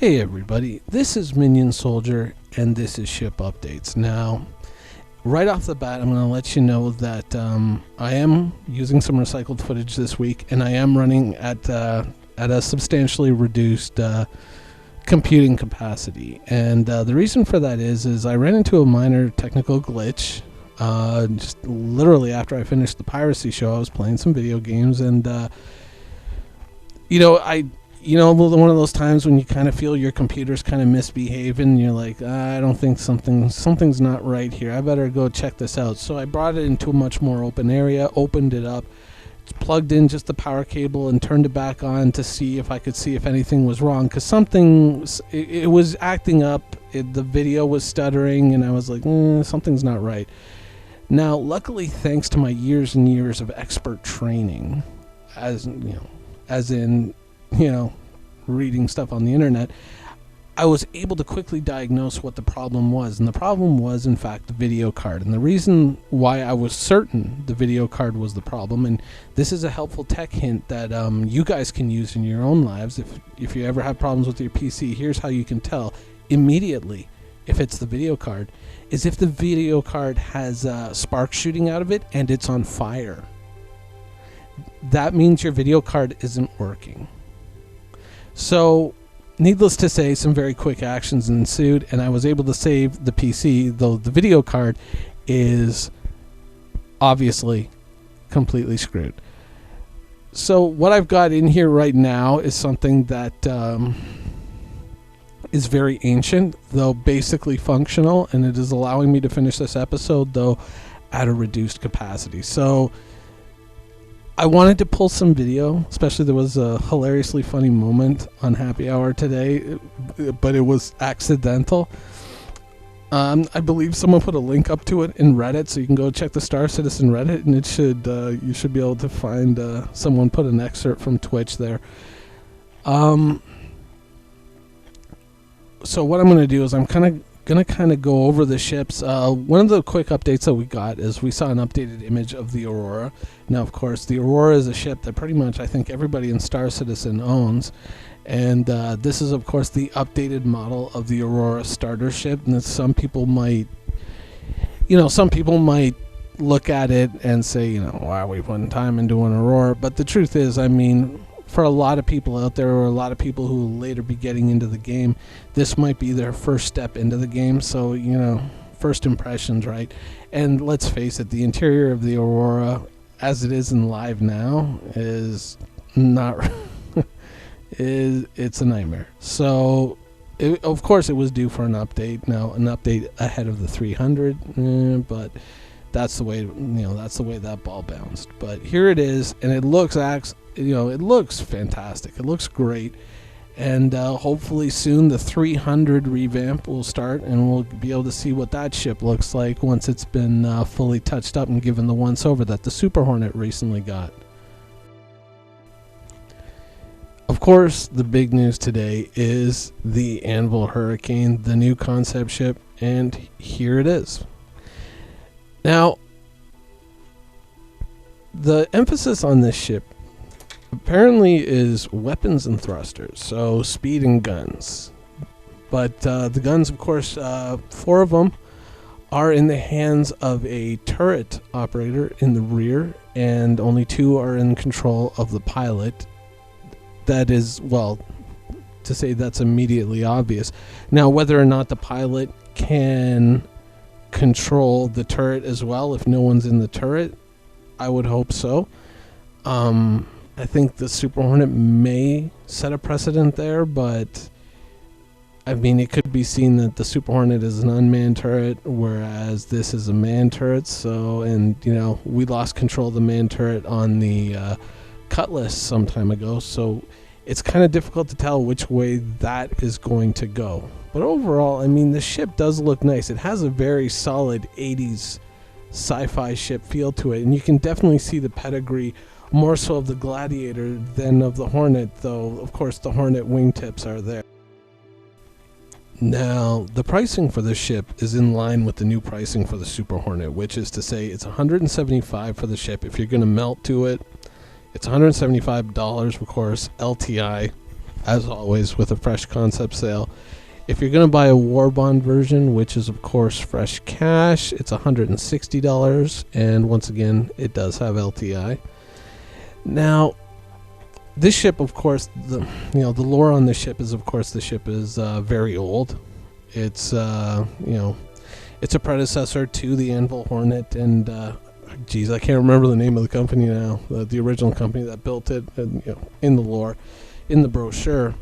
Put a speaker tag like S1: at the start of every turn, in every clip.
S1: Hey everybody, this is Minion Soldier and this is Ship Updates. Now, right off the bat, I'm going to let you know that I am using some recycled footage this week, and I am running at a substantially reduced computing capacity. And the reason for that is I ran into a minor technical glitch. Just literally after I finished the piracy show, I was playing some video games, and one of those times when you kind of feel your computer's kind of misbehaving, and you're like, I don't think something's not right here. I better go check this out. So I brought it into a much more open area, opened it up, plugged in just the power cable, and turned it back on to see if I could see if anything was wrong. Because it was acting up. The video was stuttering, and I was like, something's not right. Now, luckily, thanks to my years and years of expert training, as in reading stuff on the internet, I was able to quickly diagnose what the problem was. And the problem was, in fact, the video card. And the reason why I was certain the video card was the problem, and this is a helpful tech hint that you guys can use in your own lives. If you ever have problems with your PC, here's how you can tell immediately if it's the video card, is if the video card has sparks shooting out of it and it's on fire. That means your video card isn't working. So, needless to say, some very quick actions ensued, and I was able to save the PC, though the video card is obviously completely screwed. So what I've got in here right now is something that is very ancient, though basically functional, and it is allowing me to finish this episode, though at a reduced capacity. So I wanted to pull some video, especially there was a hilariously funny moment on Happy Hour today, but it was accidental. I believe someone put a link up to it in Reddit, so you can go check the Star Citizen Reddit, and you should be able to find someone put an excerpt from Twitch there. So what I'm going to do is I'm going to go over the ships. One of the quick updates that we got is we saw an updated image of the Aurora. Now, of course, the Aurora is a ship that pretty much I think everybody in Star Citizen owns. And this is, of course, the updated model of the Aurora starter ship. And some people might look at it and say, why are we putting time into an Aurora? But the truth is, for a lot of people out there, or a lot of people who will later be getting into the game, this might be their first step into the game. So, first impressions, right? And let's face it, the interior of the Aurora, as it is in live now, is not... it's a nightmare. So, of course, it was due for an update. Now, an update ahead of the 300, but that's the way that ball bounced. But here it is, and it looks it looks fantastic. It looks great, and hopefully soon the 300 revamp will start, and we'll be able to see what that ship looks like once it's been fully touched up and given the once over that the Super Hornet recently got. Of course, the big news today is the Anvil Hurricane, the new concept ship, and here it is. Now, the emphasis on this ship apparently is weapons and thrusters, so speed and guns. But the guns, of course, 4 of them are in the hands of a turret operator in the rear, and only 2 are in control of the pilot. That is, well, to say that's immediately obvious. Now, whether or not the pilot can control the turret as well, if no one's in the turret, I would hope so. I think the Super Hornet may set a precedent there, but it could be seen that the Super Hornet is an unmanned turret, whereas this is a manned turret. So, and we lost control of the manned turret on the Cutlass some time ago, so it's kind of difficult to tell which way that is going to go. But overall, the ship does look nice. It has a very solid 80s sci-fi ship feel to it, and you can definitely see the pedigree, more so of the Gladiator than of the Hornet, though of course the Hornet wingtips are there. Now, the pricing for this ship is in line with the new pricing for the Super Hornet, which is to say it's $175 for the ship. If you're going to melt to it, it's $175, of course, LTI. as always with a fresh concept sale. If you're going to buy a war bond version, which is of course fresh cash, it's $160, and once again it does have LTI. Now this ship, of course, the lore on this ship is, of course, the ship is very old. It's it's a predecessor to the Anvil Hornet, and I can't remember the name of the company now. The original company that built it, and, in the lore, in the brochure.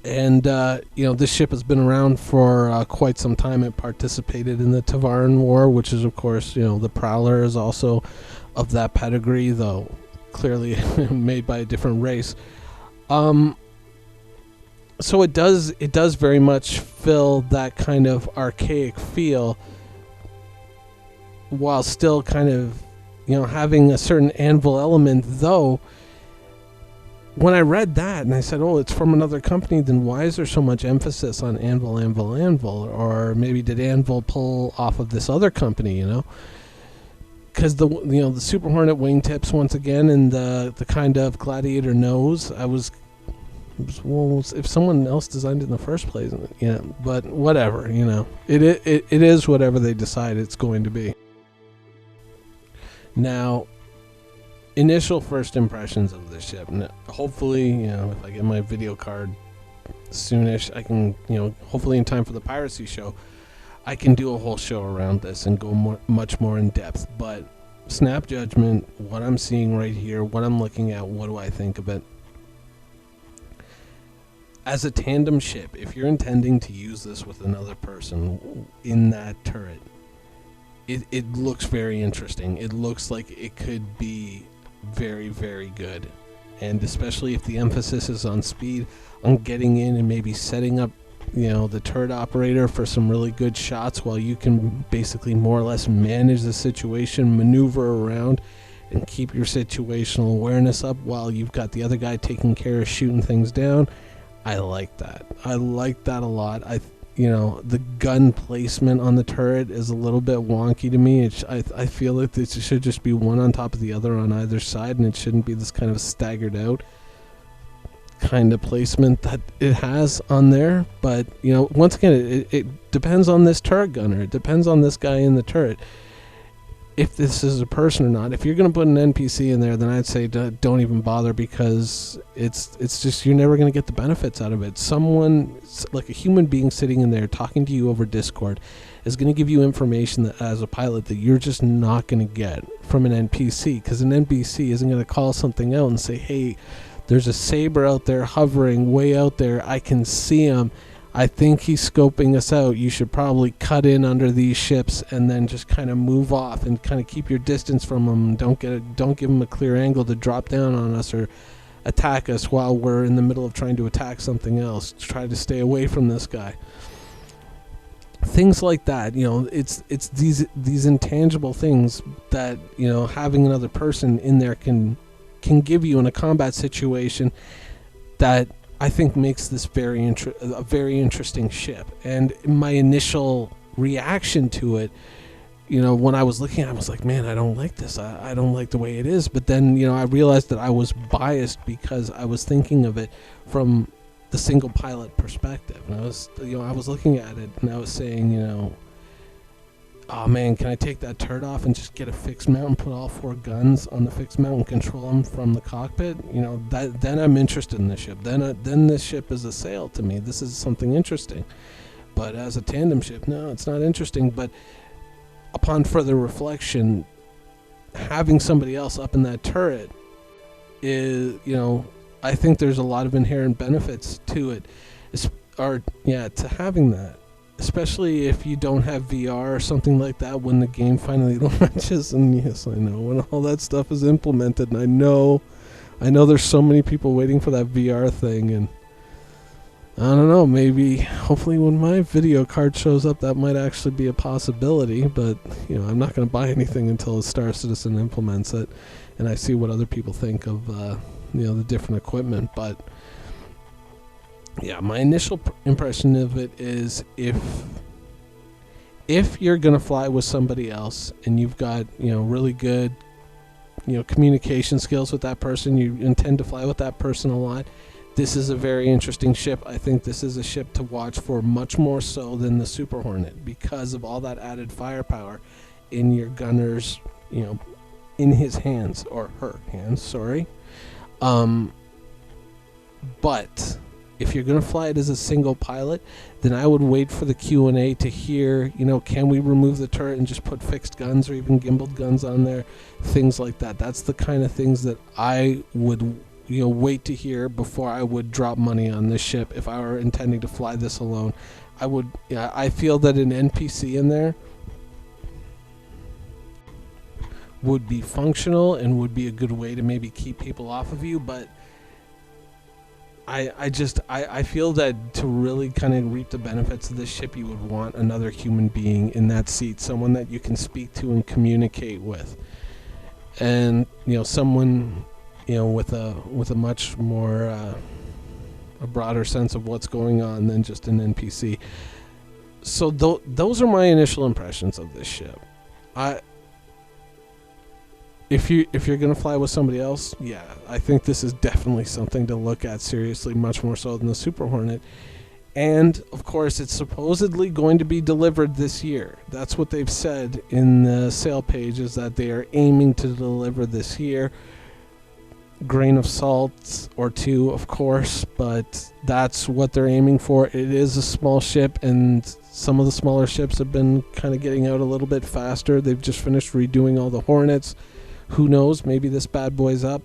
S1: And this ship has been around for quite some time. It participated in the Tavaran War, which is, of course, the Prowler is also of that pedigree, though clearly made by a different race. So it does very much fill that kind of archaic feel, while still kind of having a certain Anvil element, though. When I read that and I said, oh, it's from another company, then why is there so much emphasis on Anvil? Or maybe did Anvil pull off of this other company, Because the Super Hornet wingtips, once again, and the kind of Gladiator nose, well, if someone else designed it in the first place, but whatever, it is whatever they decide it's going to be. Now, initial first impressions of this ship. Hopefully, if I get my video card soonish, I can, hopefully in time for the piracy show, I can do a whole show around this and go much more in depth. But snap judgment, what I'm seeing right here, what I'm looking at, what do I think of it? As a tandem ship, if you're intending to use this with another person in that turret, it looks very interesting. It looks like it could be very, very good, and especially if the emphasis is on speed, on getting in and maybe setting up the turret operator for some really good shots, while you can basically more or less manage the situation, maneuver around, and keep your situational awareness up while you've got the other guy taking care of shooting things down. I like that. I like that a lot. The gun placement on the turret is a little bit wonky to me. I feel like it should just be one on top of the other on either side, and it shouldn't be this kind of staggered out kind of placement that it has on there. But, once again, it depends on this turret gunner. It depends on this guy in the turret, if this is a person or not. If you're going to put an NPC in there, then I'd say don't even bother, because it's just, you're never going to get the benefits out of it. Someone, like a human being sitting in there talking to you over Discord, is going to give you information that, as a pilot, that you're just not going to get from an NPC, because an NPC isn't going to call something out and say, hey, there's a saber out there hovering way out there, I can see him, I think he's scoping us out, you should probably cut in under these ships and then just kind of move off and kind of keep your distance from him. Don't give him a clear angle to drop down on us or attack us while we're in the middle of trying to attack something else. Try to stay away from this guy. Things like that, it's these intangible things that, having another person in there can give you in a combat situation, that I think makes this a very interesting ship. And my initial reaction to it, when I was looking at it, I was like, man, I don't like this. I don't like the way it is. But then, I realized that I was biased because I was thinking of it from the single pilot perspective. And I was looking at it and I was saying, oh man, can I take that turret off and just get a fixed mount and put all 4 guns on the fixed mount and control them from the cockpit? Then I'm interested in this ship. Then this ship is a sale to me. This is something interesting. But as a tandem ship, no, it's not interesting. But upon further reflection, having somebody else up in that turret is, I think there's a lot of inherent benefits to it, to having that. Especially if you don't have VR or something like that when the game finally launches. And yes, I know, when all that stuff is implemented, and I know there's so many people waiting for that VR thing, and I don't know, hopefully when my video card shows up, that might actually be a possibility. But, I'm not going to buy anything until Star Citizen implements it and I see what other people think of, the different equipment. But yeah, my initial impression of it is, if you're going to fly with somebody else and you've got, really good, communication skills with that person, you intend to fly with that person a lot, This is a very interesting ship. I think this is a ship to watch for, much more so than the Super Hornet, because of all that added firepower in your gunner's, in his hands, or her hands, sorry. But if you're going to fly it as a single pilot, then I would wait for the Q&A to hear, can we remove the turret and just put fixed guns or even gimbaled guns on there? Things like that. That's the kind of things that I would, wait to hear before I would drop money on this ship. If I were intending to fly this alone, I feel that an NPC in there would be functional and would be a good way to maybe keep people off of you, but I feel that to really kind of reap the benefits of this ship, you would want another human being in that seat, someone that you can speak to and communicate with, and someone with a much more a broader sense of what's going on than just an NPC. So those are my initial impressions of this ship. If you're gonna fly with somebody else, yeah, I think this is definitely something to look at seriously, much more so than the Super Hornet. And of course, it's supposedly going to be delivered this year. That's what they've said in the sale page, is that they are aiming to deliver this year. Grain of salt or two, of course, but that's what they're aiming for. It is a small ship, and some of the smaller ships have been kind of getting out a little bit faster. They've just finished redoing all the Hornets. Who knows? Maybe this bad boy's up.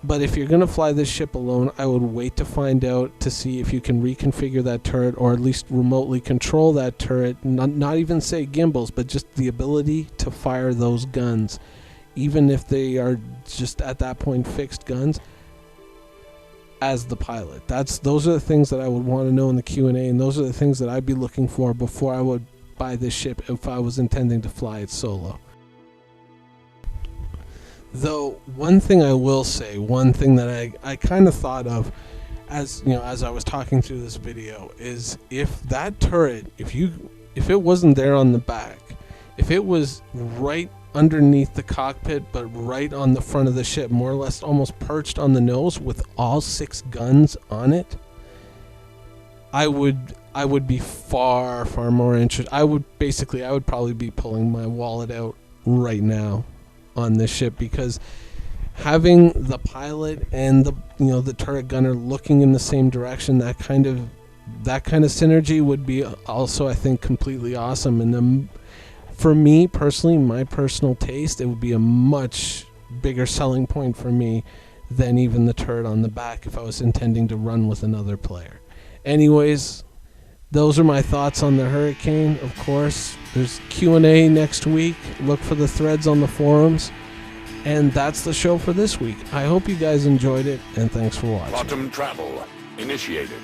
S1: But if you're going to fly this ship alone, I would wait to find out, to see if you can reconfigure that turret, or at least remotely control that turret. Not even say gimbals, but just the ability to fire those guns, even if they are just at that point fixed guns, as the pilot. Those are the things that I would want to know in the Q&A, and those are the things that I'd be looking for before I would buy this ship if I was intending to fly it solo. Though, one thing I will say, one thing that I kind of thought of as I was talking through this video, is if that turret, if it wasn't there on the back, if it was right underneath the cockpit but right on the front of the ship, more or less almost perched on the nose with all 6 guns on it, I would be far more interested. I would probably be pulling my wallet out right now on this ship, because having the pilot and the turret gunner looking in the same direction, that kind of synergy would be also, I think, completely awesome. And for me personally, my personal taste, it would be a much bigger selling point for me than even the turret on the back if I was intending to run with another player. Anyways, those are my thoughts on the Hurricane. Of course, there's Q&A next week. Look for the threads on the forums. And that's the show for this week. I hope you guys enjoyed it, and thanks for watching.
S2: Quantum travel initiated.